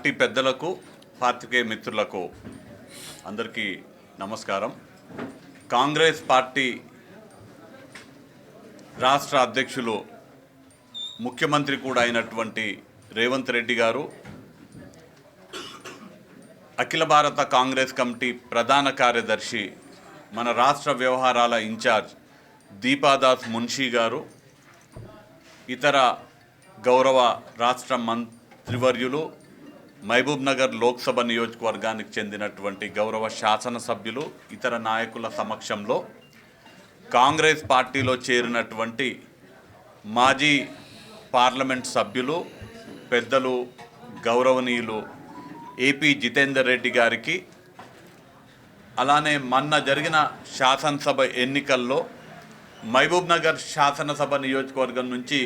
Party పెద్దలకు పాత్రికేయ మిత్రులకు అందరికీ నమస్కారం. కాంగ్రెస్ పార్టీ రాష్ట్ర అధ్యక్షులు ముఖ్యమంత్రి కూడా అయినటువంటి రేవంత్ రెడ్డి గారు, అఖిల భారత కాంగ్రెస్ కమిటీ ప్రధాన కార్యదర్శి మన రాష్ట్ర వ్యవహారాల ఇన్ఛార్జ్ దీపాదాస్ మున్షీ గారు, ఇతర గౌరవ రాష్ట్ర మంత్రివర్యులు, మహబూబ్ నగర్ లోక్సభ నియోజకవర్గానికి చెందినటువంటి గౌరవ శాసనసభ్యులు, ఇతర నాయకుల సమక్షంలో కాంగ్రెస్ పార్టీలో చేరినటువంటి మాజీ పార్లమెంట్ సభ్యులు, పెద్దలు, గౌరవనీయులు ఏపీ జితేందర్ రెడ్డి గారికి, అలానే మొన్న జరిగిన శాసనసభ ఎన్నికల్లో మహబూబ్ నగర్ శాసనసభ నియోజకవర్గం నుంచి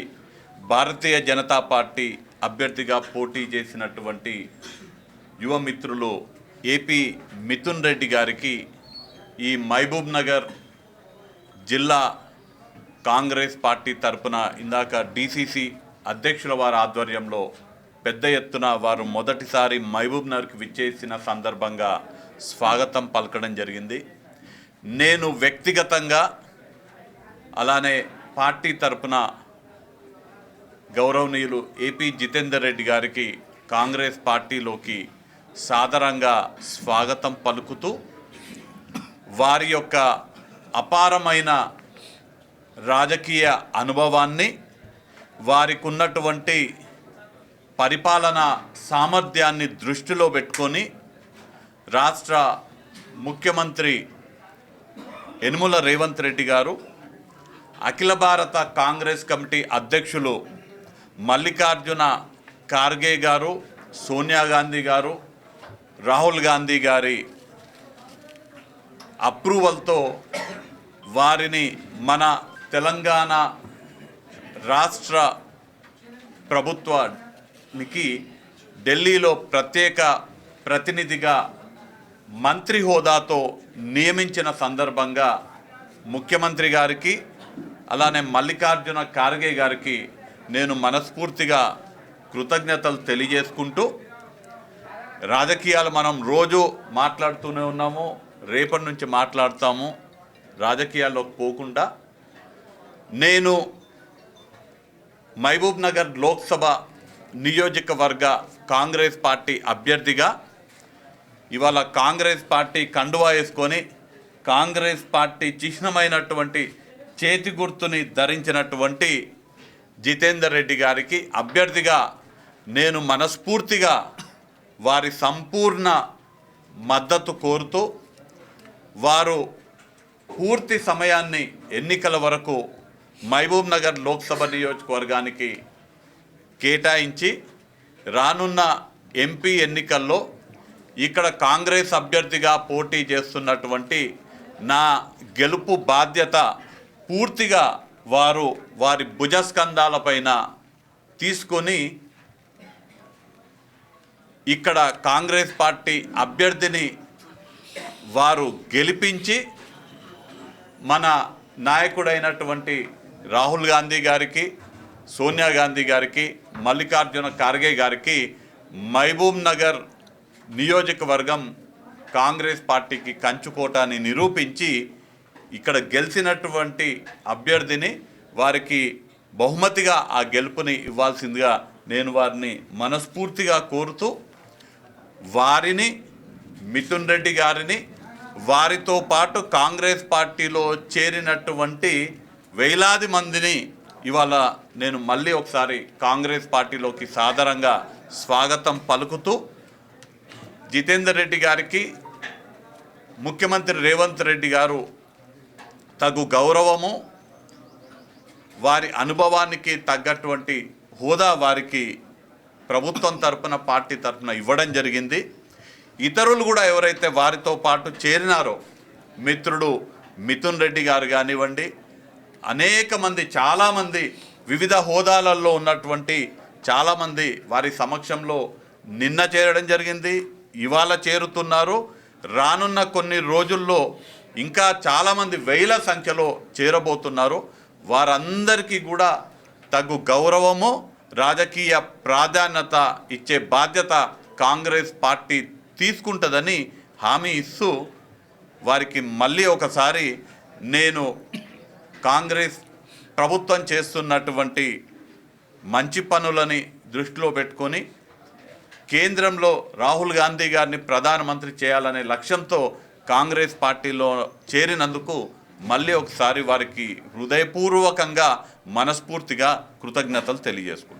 భారతీయ జనతా పార్టీ అభ్యర్థిగా పోటీ చేసినటువంటి యువ మిత్రులు ఏపీ మిథున్ రెడ్డి గారికి ఈ మహబూబ్ నగర్ జిల్లా కాంగ్రెస్ పార్టీ తరపున ఇందాక డీసీసీ అధ్యక్షుల వారి ఆధ్వర్యంలో పెద్ద ఎత్తున వారు మొదటిసారి మహబూబ్ నగర్కి విచ్చేసిన సందర్భంగా స్వాగతం పలకడం జరిగింది. నేను వ్యక్తిగతంగా అలానే పార్టీ తరపున గౌరవనీయులు ఏపీ జితేందర్ రెడ్డి గారికి కాంగ్రెస్ పార్టీలోకి సాదరంగా స్వాగతం పలుకుతూ, వారి యొక్క అపారమైన రాజకీయ అనుభవాన్ని, వారికి ఉన్నటువంటి పరిపాలనా సామర్థ్యాన్ని దృష్టిలో పెట్టుకొని రాష్ట్ర ముఖ్యమంత్రి యనుమల రేవంత్ రెడ్డి గారు, అఖిల భారత కాంగ్రెస్ కమిటీ అధ్యక్షులు మల్లికార్జున ఖార్గే గారు, సోనియా గాంధీ గారు, రాహుల్ గాంధీ గారి అప్రూవల్తో వారిని మన తెలంగాణ రాష్ట్ర ప్రభుత్వానికి ఢిల్లీలో ప్రత్యేక ప్రతినిధిగా మంత్రి హోదాతో నియమించిన సందర్భంగా ముఖ్యమంత్రి గారికి అలానే మల్లికార్జున ఖార్గే గారికి నేను మనస్ఫూర్తిగా కృతజ్ఞతలు తెలియజేసుకుంటూ, రాజకీయాలు మనం రోజు మాట్లాడుతూనే ఉన్నాము, రేపటి నుంచి మాట్లాడతాము. రాజకీయాల్లోకి పోకుండా నేను మహబూబ్ నగర్ లోక్సభ నియోజకవర్గ కాంగ్రెస్ పార్టీ అభ్యర్థిగా ఇవాళ కాంగ్రెస్ పార్టీ కండువా వేసుకొని కాంగ్రెస్ పార్టీ చిహ్నమైనటువంటి చేతి గుర్తుని ధరించినటువంటి జితేందర్ రెడ్డి గారికి అభ్యర్థిగా నేను మనస్ఫూర్తిగా వారి సంపూర్ణ మద్దతు కోరుతూ, వారు పూర్తి సమయాన్ని ఎన్నికల వరకు మహబూబ్ నగర్ లోక్సభ నియోజకవర్గానికి కేటాయించి రానున్న ఎంపీ ఎన్నికల్లో ఇక్కడ కాంగ్రెస్ అభ్యర్థిగా పోటీ చేస్తున్నటువంటి నా గెలుపు బాధ్యత పూర్తిగా వారు వారి భుజస్కంధాలపైన తీసుకొని ఇక్కడ కాంగ్రెస్ పార్టీ అభ్యర్థిని వారు గెలిపించి మన నాయకుడైనటువంటి రాహుల్ గాంధీ గారికి, సోనియా గాంధీ గారికి, మల్లికార్జున ఖార్గే గారికి మహబూబ్ నగర్ నియోజకవర్గం కాంగ్రెస్ పార్టీకి కంచుకోటాన్ని నిరూపించి ఇక్కడ గెలిచినటువంటి అభ్యర్థిని వారికి బహుమతిగా ఆ గెలుపుని ఇవ్వాల్సిందిగా నేను వారిని మనస్ఫూర్తిగా కోరుతూ, వారిని మిథున్ రెడ్డి గారిని, వారితో పాటు కాంగ్రెస్ పార్టీలో చేరినటువంటి వేలాది మందిని ఇవాళ నేను మళ్ళీ ఒకసారి కాంగ్రెస్ పార్టీలోకి సాదరంగా స్వాగతం పలుకుతూ, జితేందర్ రెడ్డి గారికి ముఖ్యమంత్రి రేవంత్ రెడ్డి గారు తగు గౌరవము, వారి అనుభవానికి తగ్గటువంటి హోదా వారికి ప్రభుత్వం తరపున, పార్టీ తరపున ఇవ్వడం జరిగింది. ఇతరులు కూడా ఎవరైతే వారితో పాటు చేరినారో, మిత్రుడు మిథున్ రెడ్డి గారు కానివ్వండి, అనేక మంది, చాలామంది వివిధ హోదాలలో ఉన్నటువంటి చాలామంది వారి సమక్షంలో నిన్న చేరడం జరిగింది, ఇవాళ చేరుతున్నారు. రానున్న కొన్ని రోజుల్లో ఇంకా చాలామంది వేల సంఖ్యలో చేరబోతున్నారు. వారందరికీ కూడా తగు గౌరవము, రాజకీయ ప్రాధాన్యత ఇచ్చే బాధ్యత కాంగ్రెస్ పార్టీ తీసుకుంటుందని హామీ ఇస్తూ వారికి మళ్ళీ ఒకసారి నేను కాంగ్రెస్ ప్రభుత్వం చేస్తున్నటువంటి మంచి పనులని దృష్టిలో పెట్టుకొని కేంద్రంలో రాహుల్ గాంధీ గారిని ప్రధానమంత్రి చేయాలనే లక్ష్యంతో కాంగ్రెస్ పార్టీలో చేరినందుకు మళ్ళీ ఒకసారి వారికి హృదయపూర్వకంగా మనస్ఫూర్తిగా కృతజ్ఞతలు తెలియజేసుకుంటాను.